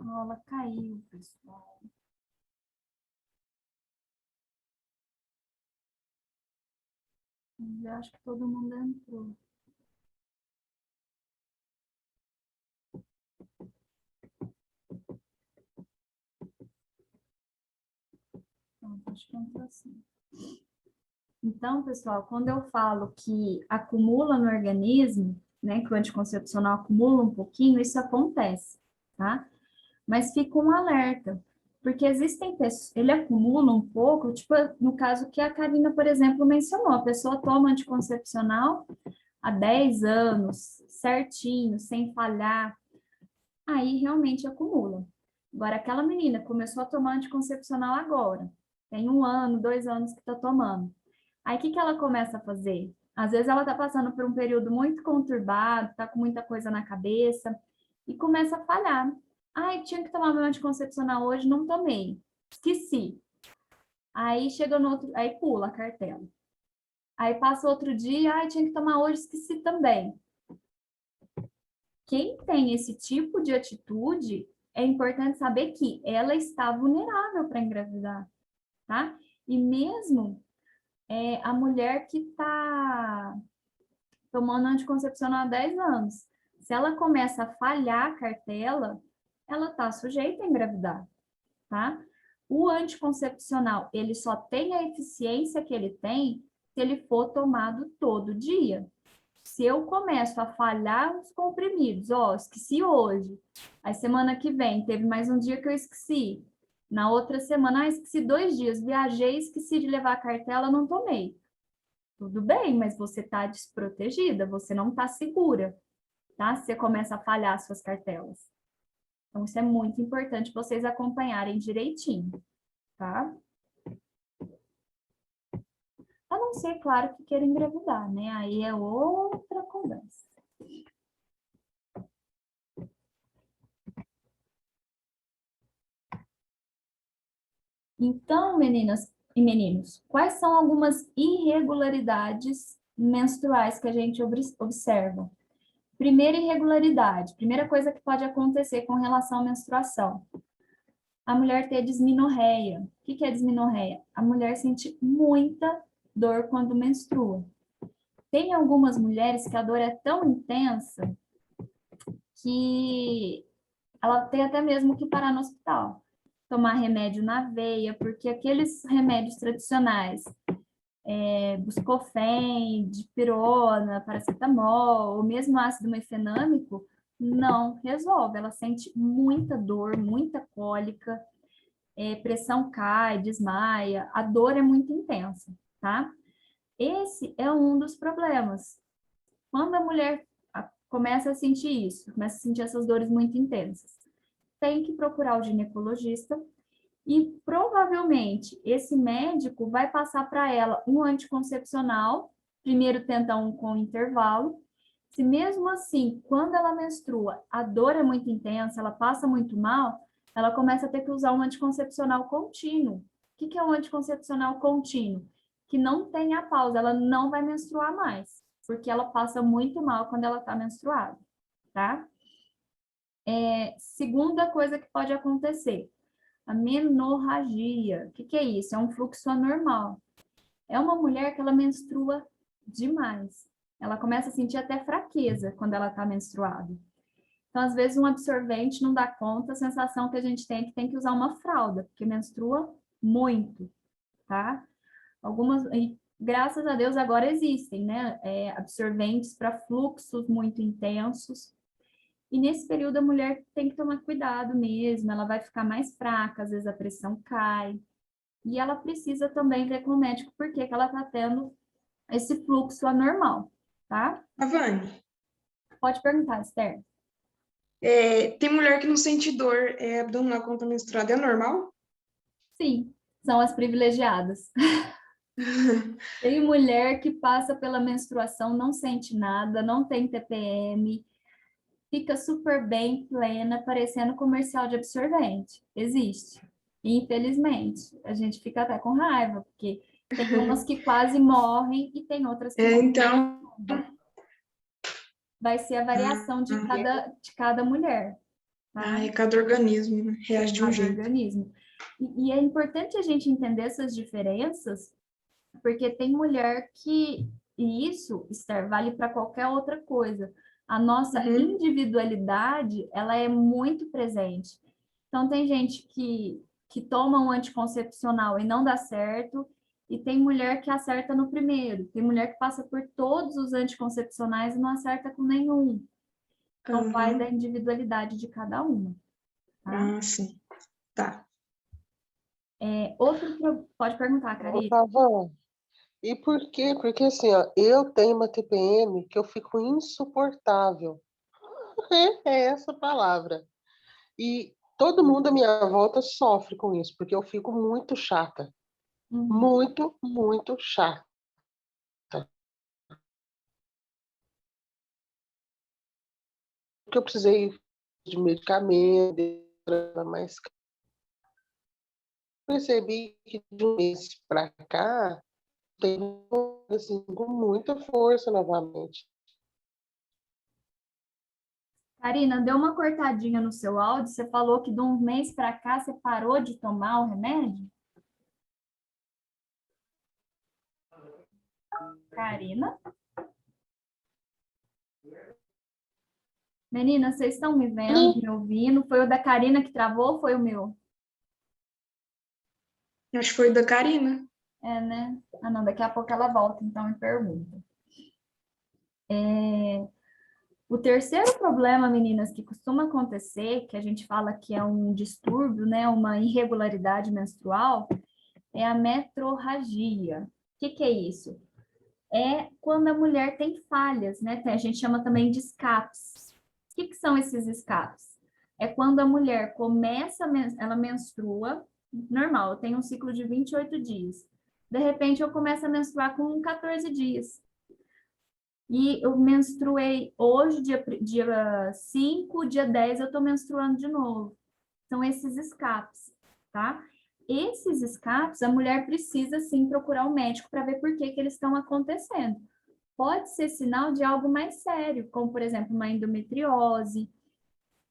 A aula caiu, pessoal. Mas eu acho que todo mundo entrou. Pronto, acho que entrou assim. Então, pessoal, quando eu falo que acumula no organismo, né, que o anticoncepcional acumula um pouquinho, isso acontece, tá? Mas fica um alerta, porque existem pessoas, ele acumula um pouco, tipo, no caso que a Karina, por exemplo, mencionou, a pessoa toma anticoncepcional há 10 anos, certinho, sem falhar, aí realmente acumula. Agora, aquela menina começou a tomar anticoncepcional agora, tem 1 ano, 2 anos que está tomando. Aí, o que que ela começa a fazer? Às vezes ela está passando por um período muito conturbado, está com muita coisa na cabeça, e começa a falhar. Ai, tinha que tomar meu anticoncepcional hoje, não tomei. Esqueci. Aí chega no outro, aí pula a cartela. Aí passa outro dia, ai, tinha que tomar hoje, esqueci também. Quem tem esse tipo de atitude, é importante saber que ela está vulnerável para engravidar, tá? E mesmo a mulher que está tomando anticoncepcional há 10 anos, se ela começa a falhar a cartela, ela está sujeita a engravidar, tá? O anticoncepcional, ele só tem a eficiência que ele tem se ele for tomado todo dia. Se eu começo a falhar os comprimidos, esqueci hoje, aí semana que vem teve mais um dia que eu esqueci, na outra semana, esqueci 2 dias, viajei, esqueci de levar a cartela, não tomei. Tudo bem, mas você está desprotegida, você não está segura, tá? Você começa a falhar suas cartelas. Então, isso é muito importante vocês acompanharem direitinho, tá? A não ser, claro, que queira engravidar, né? Aí é outra conversa. Então, meninas e meninos, quais são algumas irregularidades menstruais que a gente observa? Primeira irregularidade, primeira coisa que pode acontecer com relação à menstruação. A mulher ter dismenorreia. O que é dismenorreia? A mulher sente muita dor quando menstrua. Tem algumas mulheres que a dor é tão intensa que ela tem até mesmo que parar no hospital, tomar remédio na veia, porque aqueles remédios tradicionais, Buscofen, dipirona, paracetamol, ou mesmo ácido mefenâmico, não resolve. Ela sente muita dor, muita cólica, pressão cai, desmaia, a dor é muito intensa, tá? Esse é um dos problemas. Quando a mulher começa a sentir isso, começa a sentir essas dores muito intensas, tem que procurar o ginecologista e provavelmente esse médico vai passar para ela um anticoncepcional, primeiro tenta um com intervalo. Se mesmo assim, quando ela menstrua, a dor é muito intensa, ela passa muito mal, ela começa a ter que usar um anticoncepcional contínuo. O que é um anticoncepcional contínuo? Que não tem a pausa, ela não vai menstruar mais, porque ela passa muito mal quando ela está menstruada, tá? Segunda coisa que pode acontecer, a menorragia. O que é isso? É um fluxo anormal. É uma mulher que ela menstrua demais. Ela começa a sentir até fraqueza quando ela está menstruada. Então, às vezes, um absorvente não dá conta, a sensação que a gente tem é que tem que usar uma fralda, porque menstrua muito, tá? Algumas, e graças a Deus, agora existem, né? Absorventes para fluxos muito intensos. E nesse período a mulher tem que tomar cuidado mesmo, ela vai ficar mais fraca, às vezes a pressão cai. E ela precisa também ver com o médico por que ela está tendo esse fluxo anormal, tá? Avani, Pode perguntar, Esther. tem mulher que não sente dor abdominal quando tá menstruada, é normal? Sim, são as privilegiadas. Tem mulher que passa pela menstruação, não sente nada, não tem TPM, fica super bem, plena, parecendo comercial de absorvente. Existe. E, infelizmente, a gente fica até com raiva, porque tem umas que quase morrem e tem outras que não. Então, Vai ser a variação de cada mulher, tá? E cada organismo, né, reage de um Cada jeito. organismo. E é importante a gente entender essas diferenças, porque tem mulher que, e isso, Esther, vale para qualquer outra coisa. A nossa Uhum. individualidade, ela é muito presente. Então, tem gente que toma um anticoncepcional e não dá certo, e tem mulher que acerta no primeiro, tem mulher que passa por todos os anticoncepcionais e não acerta com nenhum. Então, vai da Aham. individualidade de cada uma, tá? Ah, sim. Tá. Pode perguntar, Karine. Tava. E por quê? Porque assim, ó, eu tenho uma TPM que eu fico insuportável. É essa palavra. E todo mundo à minha volta sofre com isso, porque eu fico muito chata. Uhum. Muito, muito chata. Porque eu precisei de medicamento, mas percebi que de um mês para cá tem assim, com muita força novamente. Karina, deu uma cortadinha no seu áudio. Você falou que de um mês para cá você parou de tomar o remédio? Karina? Meninas, vocês estão me vendo, me ouvindo? Foi o da Karina que travou ou foi o meu? Acho que foi da Karina. É, né? Ah, não, daqui a pouco ela volta, então me pergunta. O terceiro problema, meninas, que costuma acontecer, que a gente fala que é um distúrbio, né, uma irregularidade menstrual, é a metrorragia. O que que é isso? É quando a mulher tem falhas, né? A gente chama também de escapes. O que que são esses escapes? É quando a mulher começa, ela menstrua, normal, tem um ciclo de 28 dias. De repente, eu começo a menstruar com 14 dias. E eu menstruei hoje, dia 5, dia 10 eu estou menstruando de novo. São esses escapes, tá? Esses escapes, a mulher precisa sim procurar o médico para ver por que que eles estão acontecendo. Pode ser sinal de algo mais sério, como por exemplo, uma endometriose,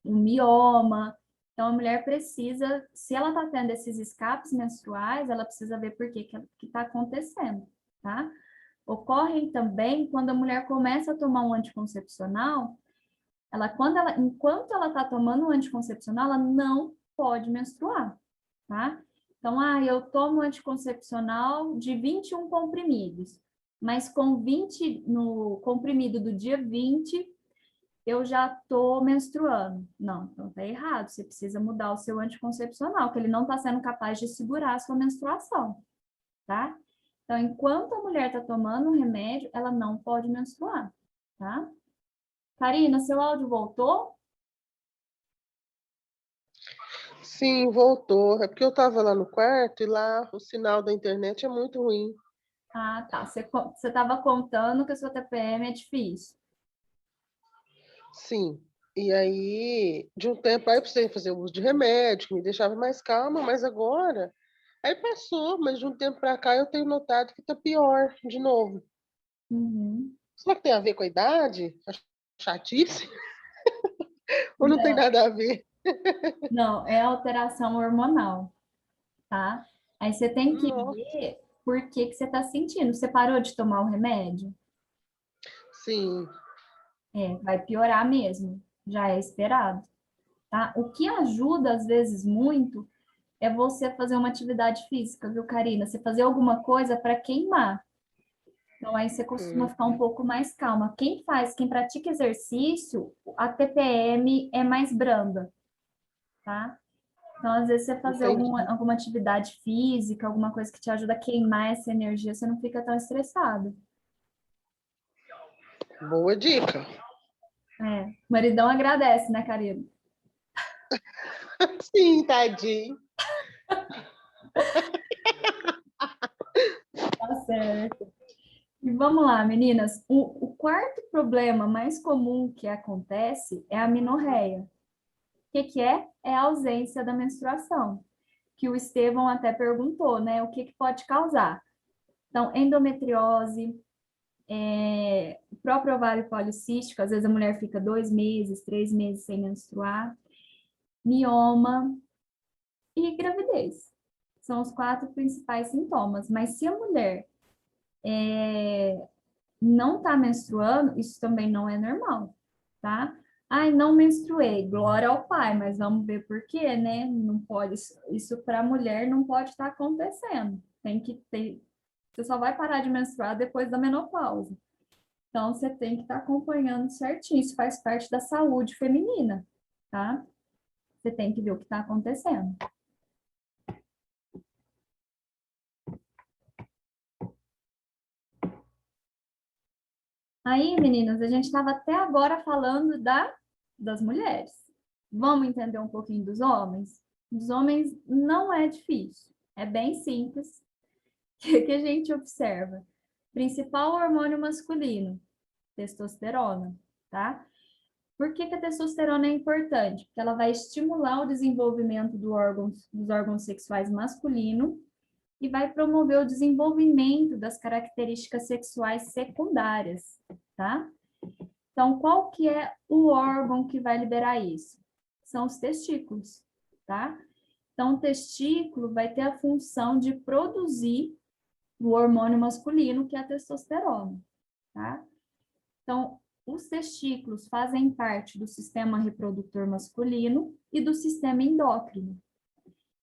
um mioma. Então a mulher precisa, se ela está tendo esses escapes menstruais, ela precisa ver por que que está acontecendo, tá? Ocorrem também quando a mulher começa a tomar um anticoncepcional, enquanto ela está tomando um anticoncepcional, ela não pode menstruar, tá? Então, eu tomo anticoncepcional de 21 comprimidos, mas com 20 no comprimido do dia 20, eu já estou menstruando. Não, então tá errado. Você precisa mudar o seu anticoncepcional, que ele não está sendo capaz de segurar a sua menstruação, tá? Então, enquanto a mulher está tomando o remédio, ela não pode menstruar, tá? Karina, seu áudio voltou? Sim, voltou. É porque eu estava lá no quarto e lá o sinal da internet é muito ruim. Ah, tá. Você estava contando que a sua TPM é difícil. Sim. E aí, de um tempo aí eu precisei fazer uso de remédio, que me deixava mais calma, mas agora. Aí passou, mas de um tempo para cá eu tenho notado que tá pior de novo. Uhum. Será que tem a ver com a idade? A chatice? Ou não tem Não, nada a ver? não, é alteração hormonal, tá? Aí você tem que Nossa, ver por que que você está sentindo. Você parou de tomar o remédio? sim. Vai piorar mesmo. Já é esperado, tá? O que ajuda, às vezes, muito é você fazer uma atividade física, viu, Karina? Você fazer alguma coisa para queimar. Então, aí você costuma Hum, ficar um pouco mais calma. Quem pratica exercício, a TPM é mais branda, tá? Então, às vezes, você fazer entendi. alguma atividade física, alguma coisa que te ajuda a queimar essa energia, você não fica tão estressado. Boa dica. O maridão agradece, né, Karina? Sim, tadinho. Tá certo. E vamos lá, meninas. O quarto problema mais comum que acontece é a menorreia. O que que é? É a ausência da menstruação, que o Estevão até perguntou, né? O que que pode causar? Então, endometriose, o próprio ovário policístico, às vezes a mulher fica 2 meses, 3 meses sem menstruar. mioma e gravidez. São os 4 principais sintomas. Mas se a mulher não está menstruando, isso também não é normal, tá? Ai, não menstruei, glória ao Pai, mas vamos ver por quê, né? Não pode, isso para a mulher não pode estar acontecendo. Tem que ter, você só vai parar de menstruar depois da menopausa. Então, você tem que estar acompanhando certinho, isso faz parte da saúde feminina, tá? Você tem que ver o que está acontecendo. Aí, meninas, a gente estava até agora falando das mulheres. Vamos entender um pouquinho dos homens? Dos homens não é difícil, é bem simples. O que a gente observa? Principal hormônio masculino, testosterona, tá? Por que a testosterona é importante? Porque ela vai estimular o desenvolvimento dos órgãos sexuais masculinos e vai promover o desenvolvimento das características sexuais secundárias, tá? Então, qual que é o órgão que vai liberar isso? São os testículos, tá? Então, o testículo vai ter a função de produzir o hormônio masculino, que é a testosterona, tá? Então, os testículos fazem parte do sistema reprodutor masculino e do sistema endócrino.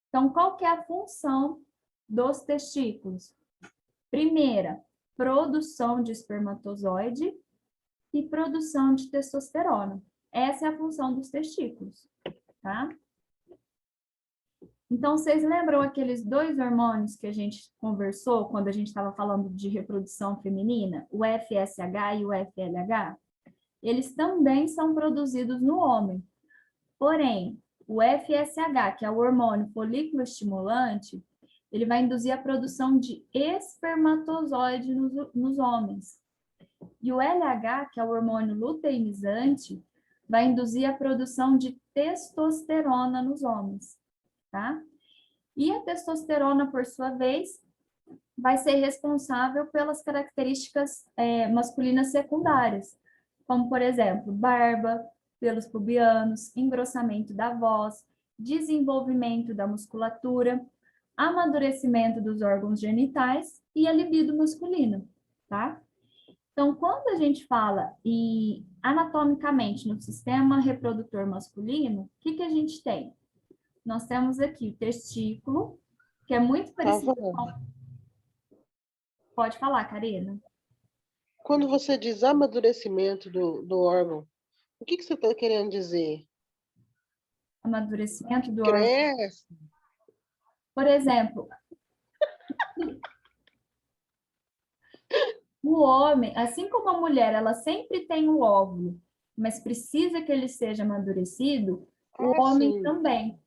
Então, qual que é a função dos testículos? Primeira, produção de espermatozoide e produção de testosterona. Essa é a função dos testículos, tá? Então, vocês lembram aqueles 2 hormônios que a gente conversou quando a gente estava falando de reprodução feminina? O FSH e o FLH? Eles também são produzidos no homem. Porém, o FSH, que é o hormônio folículo estimulante, ele vai induzir a produção de espermatozoide nos homens. E o LH, que é o hormônio luteinizante, vai induzir a produção de testosterona nos homens, tá? E a testosterona, por sua vez, vai ser responsável pelas características masculinas secundárias, como, por exemplo, barba, pelos pubianos, engrossamento da voz, desenvolvimento da musculatura, amadurecimento dos órgãos genitais e a libido masculina, tá? Então, quando a gente fala anatomicamente no sistema reprodutor masculino, o que a gente tem? Nós temos aqui o testículo, que é muito parecido com... Pode falar, Karina. Quando você diz amadurecimento do órgão, o que você está querendo dizer? Amadurecimento do órgão. Cresce? Por exemplo, o homem, assim como a mulher, ela sempre tem o óvulo, mas precisa que ele seja amadurecido, o homem Sim. também.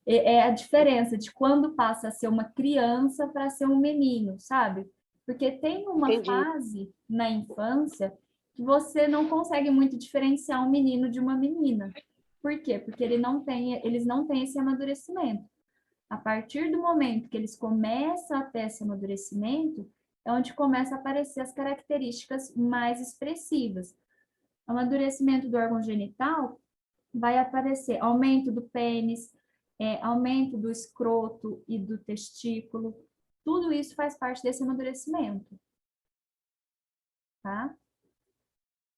É a diferença de quando passa a ser uma criança para ser um menino, sabe? Porque tem uma Entendi. fase na infância que você não consegue muito diferenciar um menino de uma menina. Por quê? Porque eles não têm esse amadurecimento. A partir do momento que eles começam a ter esse amadurecimento, é onde começam a aparecer as características mais expressivas. O amadurecimento do órgão genital vai aparecer aumento do pênis, aumento do escroto e do testículo. Tudo isso faz parte desse amadurecimento. Tá?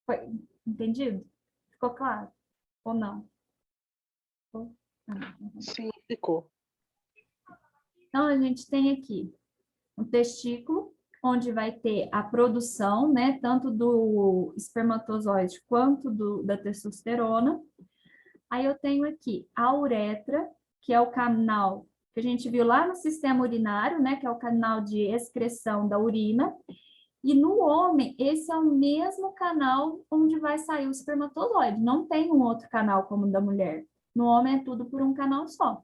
Foi entendido? Ficou claro? Ou não? Sim, ficou. Então, a gente tem aqui o testículo, onde vai ter a produção, né, tanto do espermatozoide quanto da testosterona. Aí eu tenho aqui a uretra, que é o canal que a gente viu lá no sistema urinário, né, que é o canal de excreção da urina. E no homem, esse é o mesmo canal onde vai sair o espermatozoide. Não tem um outro canal como o da mulher. No homem é tudo por um canal só.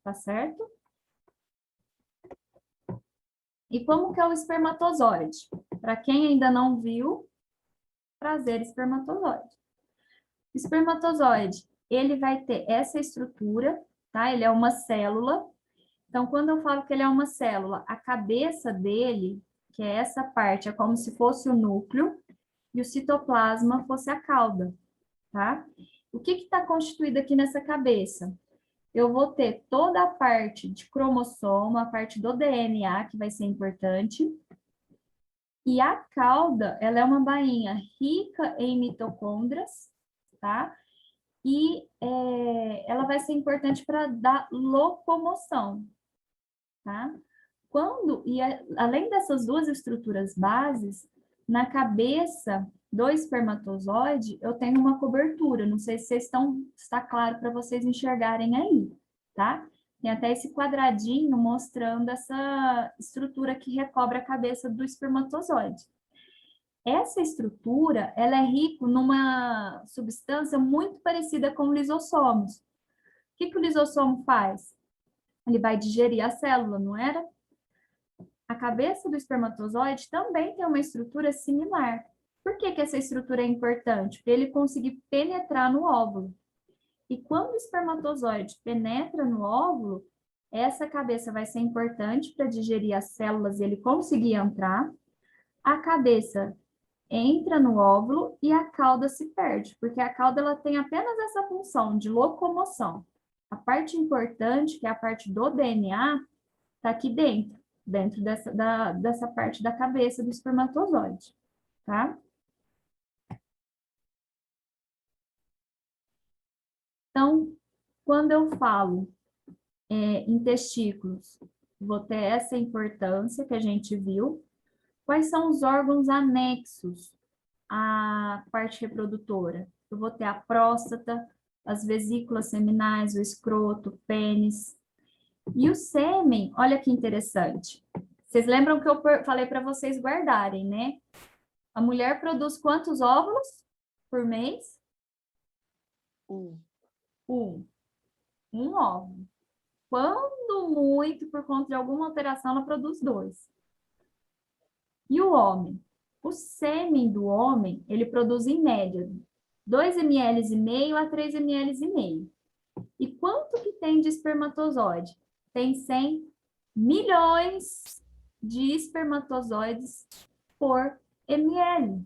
Tá certo? E como que é o espermatozoide? Para quem ainda não viu, prazer, espermatozoide. O espermatozoide, ele vai ter essa estrutura, tá? Ele é uma célula. Então, quando eu falo que ele é uma célula, a cabeça dele, que é essa parte, é como se fosse o núcleo, e o citoplasma fosse a cauda, tá? O que está constituído aqui nessa cabeça? eu vou ter toda a parte de cromossomo, a parte do DNA, que vai ser importante. E a cauda, ela é uma bainha rica em mitocôndrias, tá? E ela vai ser importante para dar locomoção, tá? Além dessas duas estruturas bases, na cabeça do espermatozoide, eu tenho uma cobertura. Não sei se está claro para vocês enxergarem aí, tá? Tem até esse quadradinho mostrando essa estrutura que recobre a cabeça do espermatozoide. Essa estrutura, ela é rica numa substância muito parecida com lisossomos. O que o lisossomo faz? Ele vai digerir a célula, não era? A cabeça do espermatozoide também tem uma estrutura similar. Por que essa estrutura é importante? Para ele conseguir penetrar no óvulo. E quando o espermatozoide penetra no óvulo, essa cabeça vai ser importante para digerir as células e ele conseguir entrar. A cabeça entra no óvulo e a cauda se perde, porque a cauda ela tem apenas essa função de locomoção. A parte importante, que é a parte do DNA, está aqui dentro dessa parte da cabeça do espermatozoide, tá? Então, quando eu falo em testículos, vou ter essa importância que a gente viu. Quais são os órgãos anexos à parte reprodutora? Eu vou ter a próstata, as vesículas seminais, o escroto, o pênis. E o sêmen, olha que interessante. Vocês lembram que eu falei para vocês guardarem, né? A mulher produz quantos óvulos por mês? Um óvulo. Quando muito, por conta de alguma alteração, ela produz 2. E o homem? O sêmen do homem, ele produz em média 2,5 ml a 3,5 ml. E quanto que tem de espermatozoide? Tem 100 milhões de espermatozoides por ml.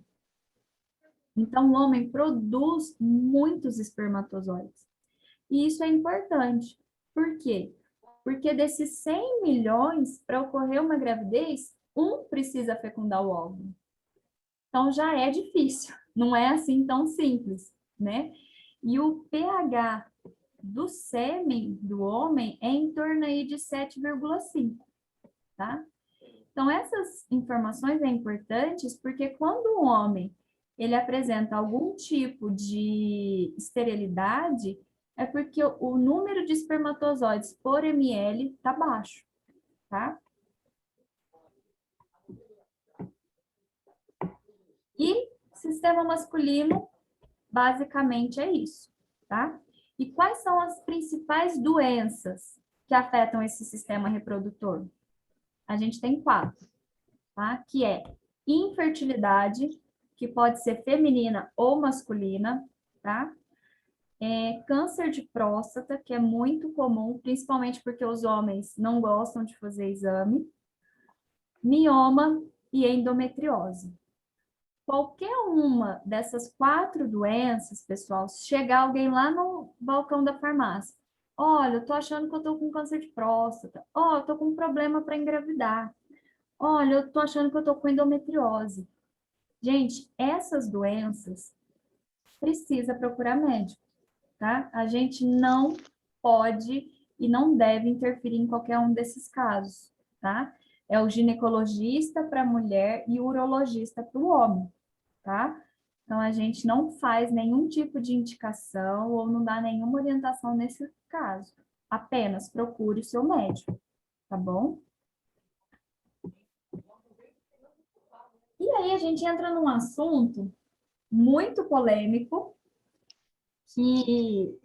Então, o homem produz muitos espermatozoides. E isso é importante. Por quê? Porque desses 100 milhões, para ocorrer uma gravidez, um precisa fecundar o óvulo. Então, já é difícil. Não é assim tão simples, né? E o pH do sêmen do homem é em torno aí de 7,5, tá? Então, essas informações são importantes porque quando o homem ele apresenta algum tipo de esterilidade, é porque o número de espermatozoides por ml está baixo, tá? E sistema masculino, basicamente é isso, tá? E quais são as principais doenças que afetam esse sistema reprodutor? A gente tem 4, tá? Que é infertilidade, que pode ser feminina ou masculina, tá? Câncer de próstata, que é muito comum, principalmente porque os homens não gostam de fazer exame. Mioma e endometriose. Qualquer uma dessas 4 doenças, pessoal, se chegar alguém lá no balcão da farmácia, olha, eu tô achando que eu tô com câncer de próstata, ó, eu tô com um problema para engravidar, olha, eu tô achando que eu tô com endometriose. Gente, essas doenças precisa procurar médico, tá? A gente não pode e não deve interferir em qualquer um desses casos, tá? É o ginecologista para a mulher e o urologista para o homem, tá? Então, a gente não faz nenhum tipo de indicação ou não dá nenhuma orientação nesse caso. Apenas procure o seu médico, tá bom? E aí a gente entra num assunto muito polêmico que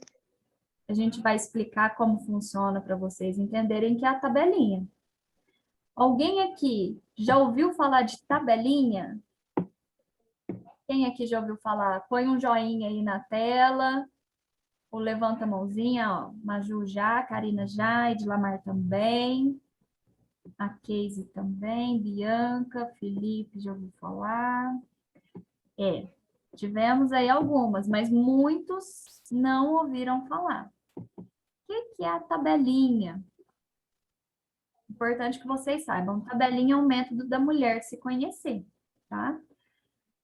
a gente vai explicar como funciona para vocês entenderem, que é a tabelinha. Alguém aqui já ouviu falar de tabelinha? Quem aqui já ouviu falar? Põe um joinha aí na tela, ou levanta a mãozinha, ó. Maju já, Karina já, Edlamar também, a Casey também, Bianca, Felipe já ouviu falar. Tivemos aí algumas, mas muitos não ouviram falar. que é a tabelinha? Importante que vocês saibam, tabelinha é um método da mulher se conhecer, tá?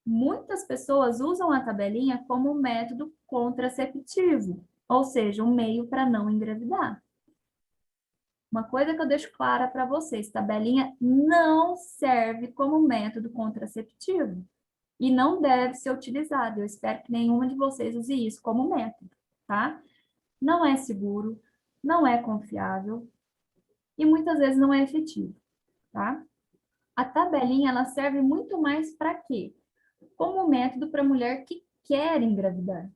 Muitas pessoas usam a tabelinha como um método contraceptivo, ou seja, um meio para não engravidar. Uma coisa que eu deixo clara para vocês, tabelinha não serve como método contraceptivo e não deve ser utilizado. Eu espero que nenhuma de vocês use isso como método, tá? Não é seguro, não é confiável e muitas vezes não é efetivo, tá? A tabelinha, ela serve muito mais para quê? Como método para mulher que quer engravidar.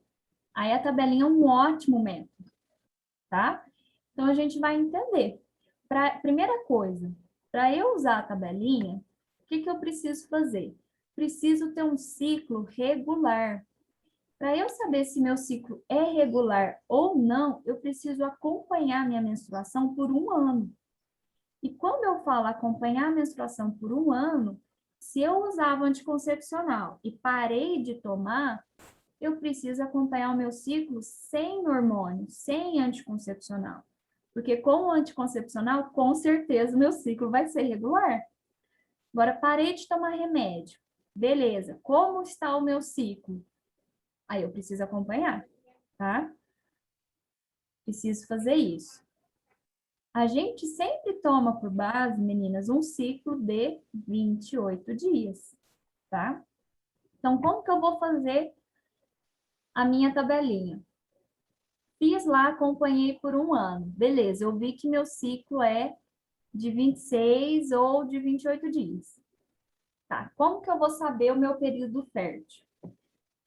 Aí a tabelinha é um ótimo método, tá? Então a gente vai entender. Primeira coisa, para eu usar a tabelinha, o que eu preciso fazer? Preciso ter um ciclo regular. Para eu saber se meu ciclo é regular ou não, eu preciso acompanhar minha menstruação por um ano. E quando eu falo acompanhar a menstruação por um ano, se eu usava anticoncepcional e parei de tomar, eu preciso acompanhar o meu ciclo sem hormônio, sem anticoncepcional. Porque com o anticoncepcional, com certeza, o meu ciclo vai ser regular. Agora, parei de tomar remédio. Beleza, como está o meu ciclo? Aí eu preciso acompanhar, tá? Preciso fazer isso. A gente sempre toma por base, meninas, um ciclo de 28 dias, tá? Então, como que eu vou fazer a minha tabelinha? Fiz lá, acompanhei por um ano. Beleza, eu vi que meu ciclo é de 26 ou de 28 dias. Tá, como que eu vou saber o meu período fértil?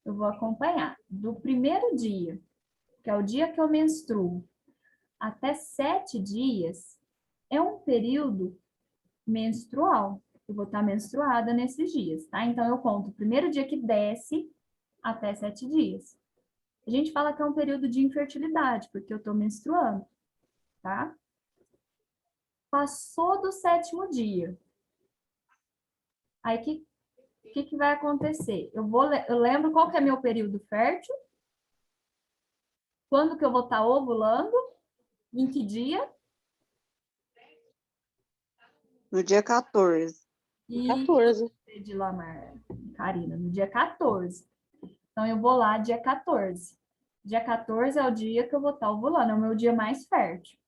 Eu vou acompanhar do primeiro dia, que é o dia que eu menstruo, até 7 dias, é um período menstrual. Eu vou estar menstruada nesses dias, tá? Então, eu conto o primeiro dia que desce até 7 dias. A gente fala que é um período de infertilidade, porque eu estou menstruando, tá? Passou do 7º dia. Aí, o que vai acontecer? Eu lembro qual que é meu período fértil, quando que eu vou estar ovulando, em que dia? No dia 14. E 14. de Lamar, Karina, no dia 14. Então, eu vou lá dia 14. Dia 14 é o dia que eu vou estar ovulando, é o meu dia mais fértil.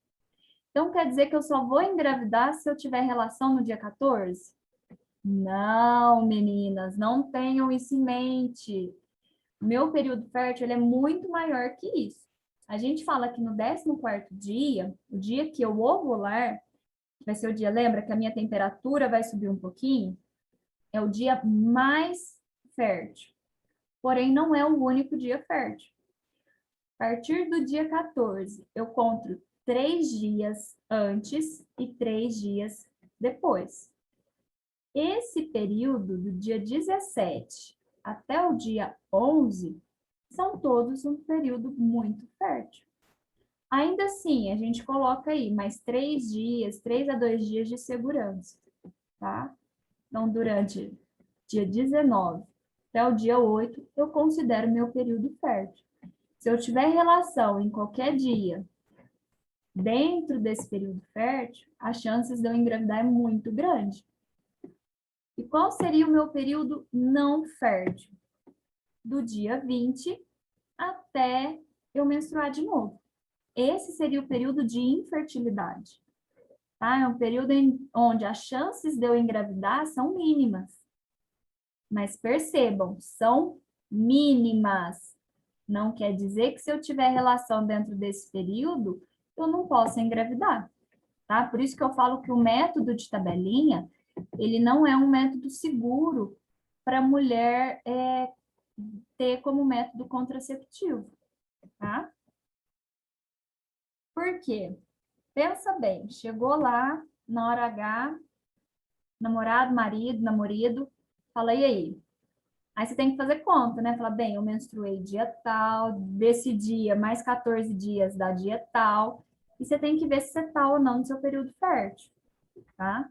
Então, quer dizer que eu só vou engravidar se eu tiver relação no dia 14? Não, meninas, não tenham isso em mente. Meu período fértil ele é muito maior que isso. A gente fala que no 14º dia, o dia que eu ovular, vai ser o dia, lembra que a minha temperatura vai subir um pouquinho? É o dia mais fértil. Porém, não é o único dia fértil. A partir do dia 14, eu conto 3 dias antes e 3 dias depois. Esse período, do dia 17 até o dia 11, são todos um período muito fértil. Ainda assim, a gente coloca aí mais 3 dias, 3 a 2 dias de segurança, tá? Então, durante dia 19 até o dia 8, eu considero meu período fértil. Se eu tiver relação em qualquer dia dentro desse período fértil, as chances de eu engravidar é muito grande. E qual seria o meu período não fértil? Do dia 20 até eu menstruar de novo. Esse seria o período de infertilidade. Tá? É um período onde as chances de eu engravidar são mínimas. Mas percebam, são mínimas. Não quer dizer que se eu tiver relação dentro desse período, eu não possa engravidar. Tá? Por isso que eu falo que o método de tabelinha, ele não é um método seguro para a mulher ter como método contraceptivo, tá? Por quê? Pensa bem, chegou lá, na hora H, namorado, marido, namorado, fala, e aí? Aí você tem que fazer conta, né? Fala, bem, eu menstruei dia tal, desse dia, mais 14 dias dá dia tal, e você tem que ver se você tá ou não no seu período fértil, tá?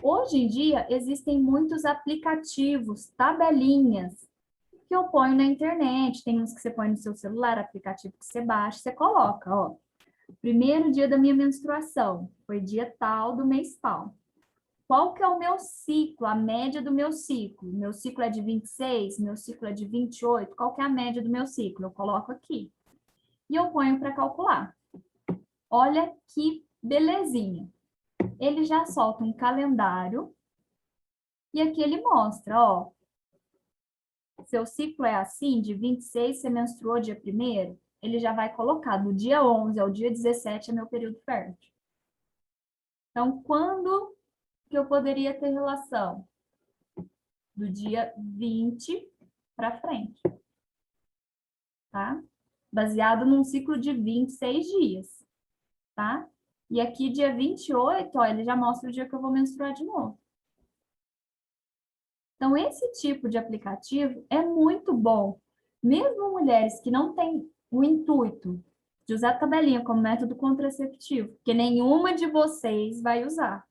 Hoje em dia, existem muitos aplicativos, tabelinhas, que eu ponho na internet. Tem uns que você põe no seu celular, aplicativo que você baixa, você coloca, ó. Primeiro dia da minha menstruação, foi dia tal do mês tal. Qual que é o meu ciclo, a média do meu ciclo? Meu ciclo é de 26, meu ciclo é de 28, qual que é a média do meu ciclo? Eu coloco aqui. E eu ponho para calcular. Olha que belezinha. Ele já solta um calendário e aqui ele mostra, ó, seu ciclo é assim, de 26, você menstruou dia 1º, ele já vai colocar do dia 11 ao dia 17 é meu período fértil. Então, quando que eu poderia ter relação? Do dia 20 para frente, tá? Baseado num ciclo de 26 dias, tá? E aqui, dia 28, ó, ele já mostra o dia que eu vou menstruar de novo. Então, esse tipo de aplicativo é muito bom. Mesmo mulheres que não têm o intuito de usar a tabelinha como método contraceptivo, que nenhuma de vocês vai usar.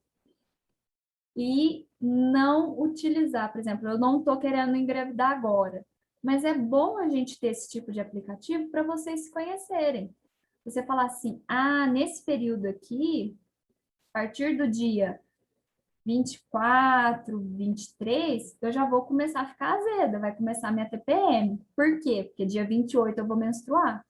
E não utilizar, por exemplo, eu não estou querendo engravidar agora, mas é bom a gente ter esse tipo de aplicativo para vocês se conhecerem. Você falar assim, ah, nesse período aqui, a partir do dia 24, 23, eu já vou começar a ficar azeda, vai começar a minha TPM. Por quê? Porque dia 28 eu vou menstruar.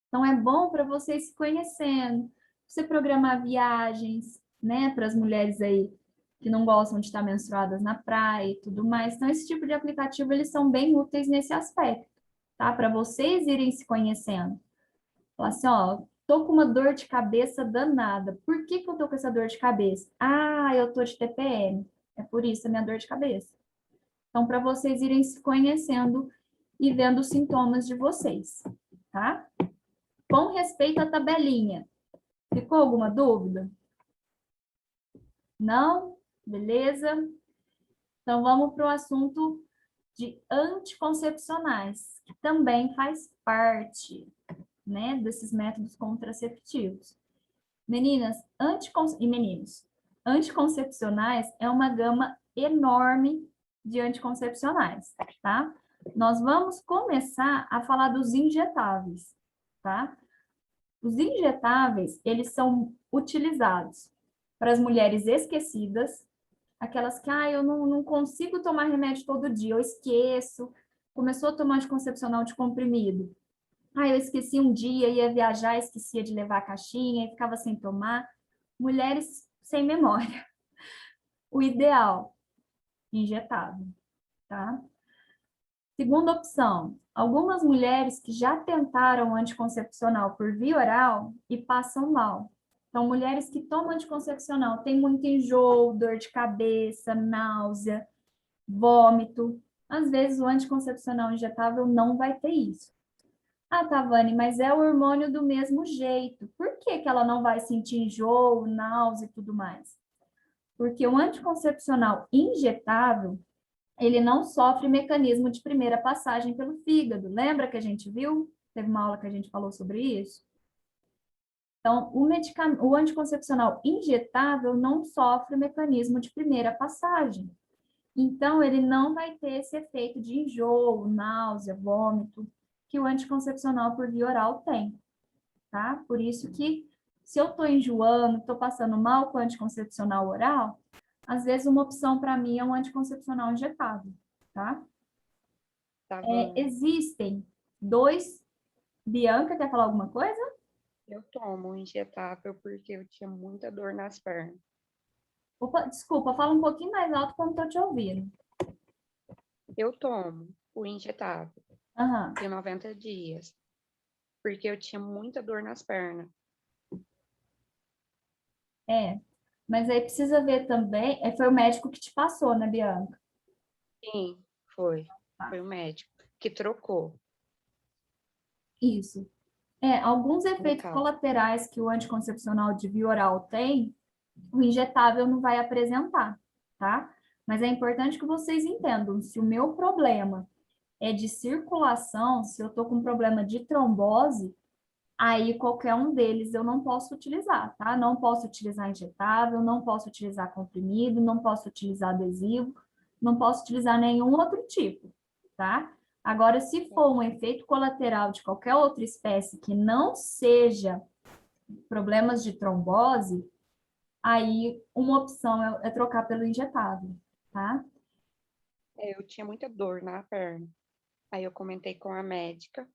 Então, é bom para vocês se conhecendo, você programar viagens, né, para as mulheres aí que não gostam de estar menstruadas na praia e tudo mais. Então, esse tipo de aplicativo, eles são bem úteis nesse aspecto, tá? Para vocês irem se conhecendo. Falar assim, ó, tô com uma dor de cabeça danada. Por que que eu tô com essa dor de cabeça? Ah, eu tô de TPM. É por isso a minha dor de cabeça. Então, para vocês irem se conhecendo e vendo os sintomas de vocês, tá? Com respeito à tabelinha, ficou alguma dúvida? Não? Beleza? Então, vamos para o assunto de anticoncepcionais, que também faz parte, né, desses métodos contraceptivos. Meninas, e meninos, anticoncepcionais é uma gama enorme de anticoncepcionais, tá? Nós vamos começar a falar dos injetáveis, tá? Os injetáveis, eles são utilizados para as mulheres esquecidas, aquelas que, eu não consigo tomar remédio todo dia, eu esqueço, começou a tomar anticoncepcional de comprimido. Eu esqueci um dia, ia viajar, esquecia de levar a caixinha e ficava sem tomar. Mulheres sem memória. O ideal, injetável, tá? Segunda opção, algumas mulheres que já tentaram anticoncepcional por via oral e passam mal. Então, mulheres que tomam anticoncepcional têm muito enjoo, dor de cabeça, náusea, vômito. Às vezes, o anticoncepcional injetável não vai ter isso. Ah, Tavani, mas é o hormônio do mesmo jeito. Por que que ela não vai sentir enjoo, náusea e tudo mais? Porque o anticoncepcional injetável, ele não sofre mecanismo de primeira passagem pelo fígado. Lembra que a gente viu? Teve uma aula que a gente falou sobre isso? Então, o anticoncepcional injetável não sofre mecanismo de primeira passagem. Então, ele não vai ter esse efeito de enjoo, náusea, vômito, que o anticoncepcional por via oral tem, tá? Por isso que, se eu tô enjoando, tô passando mal com o anticoncepcional oral, às vezes uma opção para mim é um anticoncepcional injetável, tá? Tá bom. Existem dois... Bianca, quer falar alguma coisa? Eu tomo injetável porque eu tinha muita dor nas pernas. Opa, desculpa, fala um pouquinho mais alto quando tô te ouvindo. Eu tomo o injetável Aham. de 90 dias porque eu tinha muita dor nas pernas. Mas aí precisa ver também, foi o médico que te passou, né, Bianca? Sim, foi. Foi o médico que trocou. Isso. Alguns efeitos caso. colaterais que o anticoncepcional de via oral tem, o injetável não vai apresentar, tá? Mas é importante que vocês entendam, se o meu problema é de circulação, se eu tô com problema de trombose, aí qualquer um deles eu não posso utilizar, tá? Não posso utilizar injetável, não posso utilizar comprimido, não posso utilizar adesivo, não posso utilizar nenhum outro tipo, tá? Agora, se for um efeito colateral de qualquer outra espécie que não seja problemas de trombose, aí uma opção é trocar pelo injetável, tá? Eu tinha muita dor na perna. Aí eu comentei com a médica,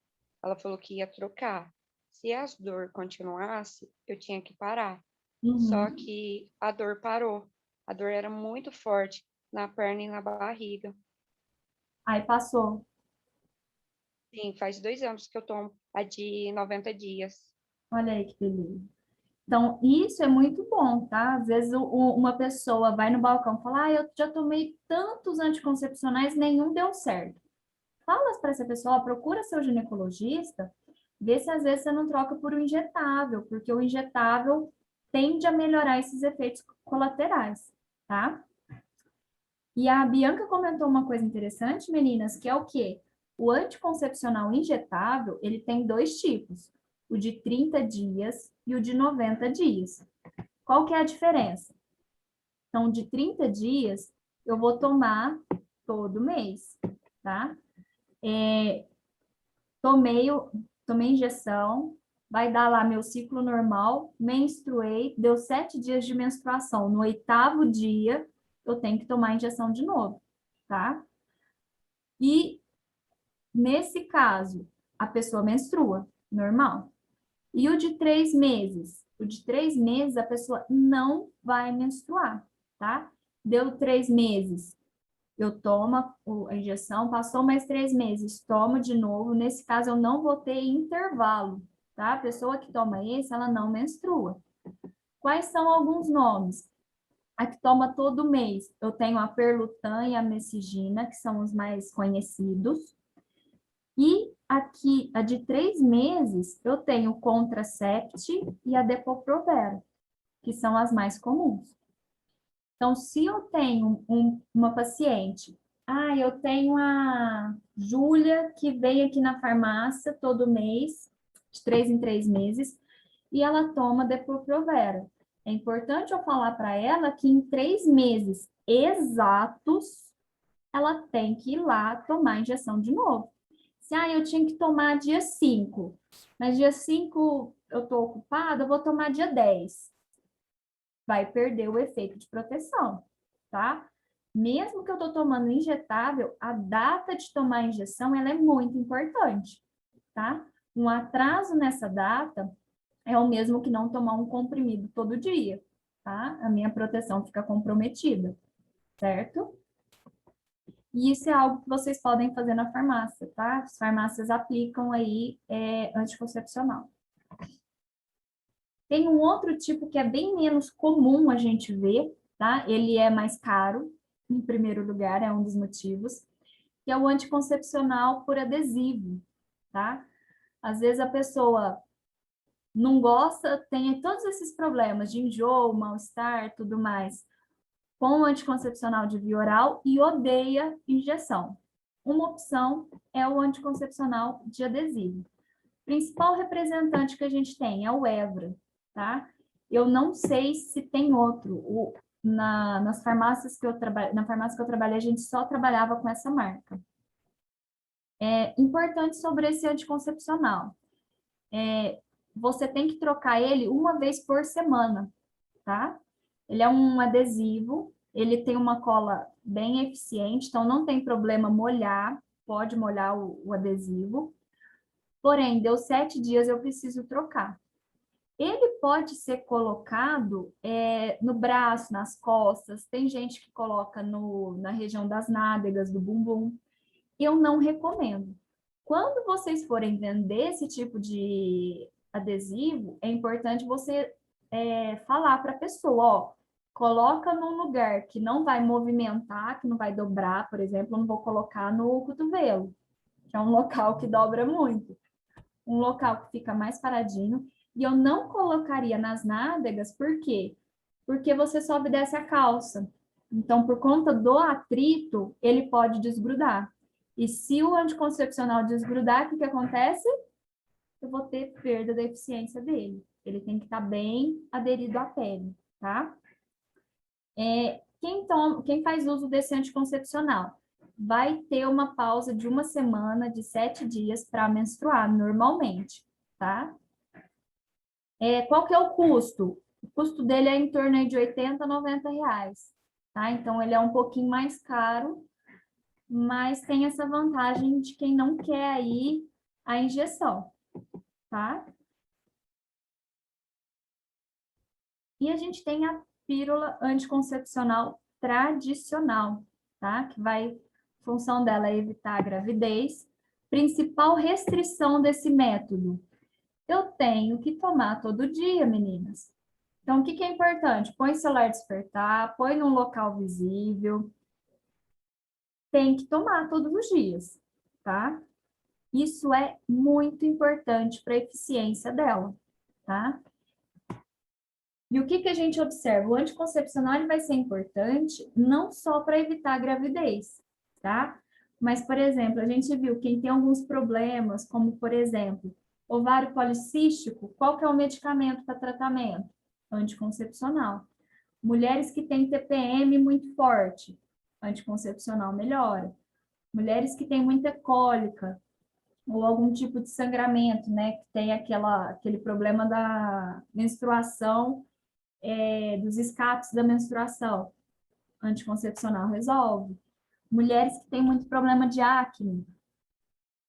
ela falou que ia trocar. Se as dor continuasse, eu tinha que parar. Só Uhum. que a dor parou. A dor era muito forte na perna e na barriga. Aí passou. Sim, faz 2 anos que eu tomo a de 90 dias. Olha aí que beleza. Então, isso é muito bom, tá? Às vezes uma pessoa vai no balcão e fala, eu já tomei tantos anticoncepcionais, nenhum deu certo. Fala para essa pessoa, ó, procura seu ginecologista, vê se às vezes você não troca por um injetável, porque o injetável tende a melhorar esses efeitos colaterais, tá? E a Bianca comentou uma coisa interessante, meninas, que é o quê? O anticoncepcional injetável, ele tem dois tipos, o de 30 dias e o de 90 dias. Qual que é a diferença? Então, de 30 dias, eu vou tomar todo mês, tá? Tomei, tomei injeção, vai dar lá meu ciclo normal, menstruei, deu 7 dias de menstruação. No 8º dia, eu tenho que tomar a injeção de novo, tá? E, nesse caso, a pessoa menstrua, normal. E o de 3 meses? O de 3 meses, a pessoa não vai menstruar, tá? Deu 3 meses, eu tomo a injeção, passou mais 3 meses, tomo de novo. Nesse caso, eu não vou ter intervalo, tá? A pessoa que toma esse, ela não menstrua. Quais são alguns nomes? A que toma todo mês, eu tenho a Perlutan e a Mesigina, que são os mais conhecidos. E aqui, a de 3 meses, eu tenho o Contracept e a Depo-Provera, que são as mais comuns. Então, se eu tenho uma paciente, eu tenho a Júlia, que vem aqui na farmácia todo mês, de 3 em 3 meses, e ela toma Depo-Provera. É importante eu falar para ela que em 3 meses exatos, ela tem que ir lá tomar a injeção de novo. Se eu tinha que tomar dia 5, mas dia 5 eu estou ocupada, eu vou tomar dia 10. Vai perder o efeito de proteção, tá? Mesmo que eu estou tomando injetável, a data de tomar a injeção, ela é muito importante, tá? Um atraso nessa data é o mesmo que não tomar um comprimido todo dia, tá? A minha proteção fica comprometida, certo? E isso é algo que vocês podem fazer na farmácia, tá? As farmácias aplicam aí anticoncepcional. Tem um outro tipo que é bem menos comum a gente ver, tá? Ele é mais caro, em primeiro lugar, é um dos motivos, que é o anticoncepcional por adesivo, tá? Às vezes a pessoa não gosta, tem todos esses problemas de enjoo, mal-estar, tudo mais, com o anticoncepcional de via oral e odeia injeção. Uma opção é o anticoncepcional de adesivo. O principal representante que a gente tem é o Evra, tá? Eu não sei se tem outro. Nas farmácias que eu trabalhei, na farmácia que eu trabalhei, a gente só trabalhava com essa marca. É importante sobre esse anticoncepcional. Você tem que trocar ele uma vez por semana, tá? Ele é um adesivo, ele tem uma cola bem eficiente, então não tem problema molhar, pode molhar o adesivo. Porém, deu 7 dias, eu preciso trocar. Ele pode ser colocado no braço, nas costas, tem gente que coloca na região das nádegas, do bumbum. Eu não recomendo. Quando vocês forem vender esse tipo de adesivo, é importante você falar para a pessoa, ó, coloca num lugar que não vai movimentar, que não vai dobrar, por exemplo, eu não vou colocar no cotovelo, que é um local que dobra muito. Um local que fica mais paradinho, e eu não colocaria nas nádegas, por quê? Porque você sobe e desce a calça. Então, por conta do atrito, ele pode desgrudar. E se o anticoncepcional desgrudar, o que acontece? Eu vou ter perda da eficiência dele. Ele tem que estar bem aderido à pele, tá? Quem faz uso desse anticoncepcional vai ter uma pausa de 1 semana, de 7 dias para menstruar normalmente, tá? Qual que é o custo? O custo dele é em torno aí de R$ 80 a R$ 90, tá? Então, ele é um pouquinho mais caro, mas tem essa vantagem de quem não quer aí a injeção, tá? E a gente tem a pílula anticoncepcional tradicional, tá? Que vai, a função dela é evitar a gravidez. Principal restrição desse método: eu tenho que tomar todo dia, meninas. Então, o que é importante? Põe o celular despertar, põe num local visível. Tem que tomar todos os dias, tá? Isso é muito importante para a eficiência dela, tá? E o que a gente observa? O anticoncepcional ele vai ser importante não só para evitar a gravidez, tá? Mas, por exemplo, a gente viu quem tem alguns problemas, como, por exemplo, ovário policístico, qual que é o medicamento para tratamento? Anticoncepcional. Mulheres que têm TPM muito forte, anticoncepcional melhora. Mulheres que têm muita cólica, ou algum tipo de sangramento, né? Que tem aquele problema da menstruação, dos escapes da menstruação. Anticoncepcional resolve. Mulheres que têm muito problema de acne,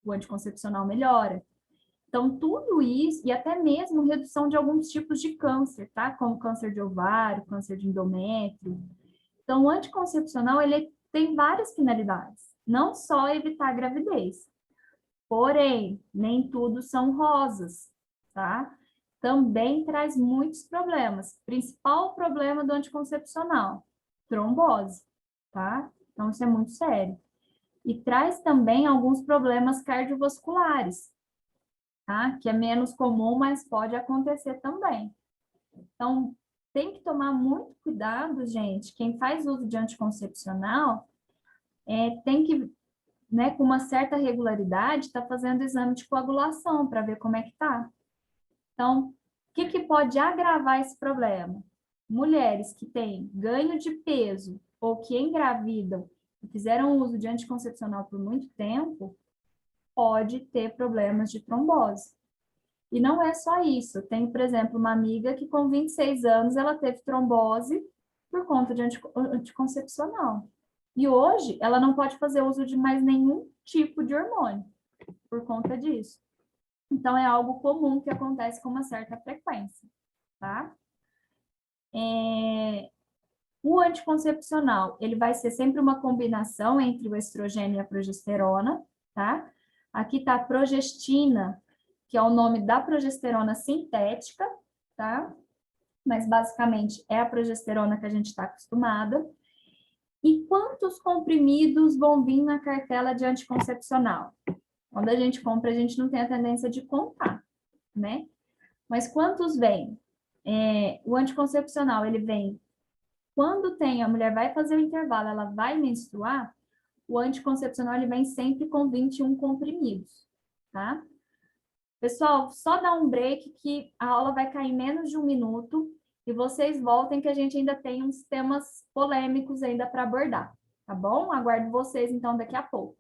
o anticoncepcional melhora. Então, tudo isso, e até mesmo redução de alguns tipos de câncer, tá? Como câncer de ovário, câncer de endométrio. Então, o anticoncepcional, ele tem várias finalidades. Não só evitar a gravidez. Porém, nem tudo são rosas, tá? Também traz muitos problemas. Principal problema do anticoncepcional: trombose, tá? Então, isso é muito sério. E traz também alguns problemas cardiovasculares, tá? Que é menos comum, mas pode acontecer também. Então, tem que tomar muito cuidado, gente. Quem faz uso de anticoncepcional tem que, né, com uma certa regularidade, está fazendo exame de coagulação para ver como é que tá. Então, o que pode agravar esse problema? Mulheres que têm ganho de peso ou que engravidam e fizeram uso de anticoncepcional por muito tempo, pode ter problemas de trombose. E não é só isso. Tem, por exemplo, uma amiga que com 26 anos ela teve trombose por conta de anticoncepcional. E hoje ela não pode fazer uso de mais nenhum tipo de hormônio por conta disso. Então, é algo comum que acontece com uma certa frequência, tá? O anticoncepcional, ele vai ser sempre uma combinação entre o estrogênio e a progesterona, tá? Aqui tá a progestina, que é o nome da progesterona sintética, tá? Mas basicamente é a progesterona que a gente está acostumada. E quantos comprimidos vão vir na cartela de anticoncepcional? Quando a gente compra, a gente não tem a tendência de contar, né? Mas quantos vêm? O anticoncepcional, ele vem quando a mulher vai fazer o intervalo, ela vai menstruar, o anticoncepcional, ele vem sempre com 21 comprimidos, tá? Pessoal, só dá um break que a aula vai cair em menos de 1 minuto e vocês voltem que a gente ainda tem uns temas polêmicos ainda para abordar, tá bom? Aguardo vocês, então, daqui a pouco.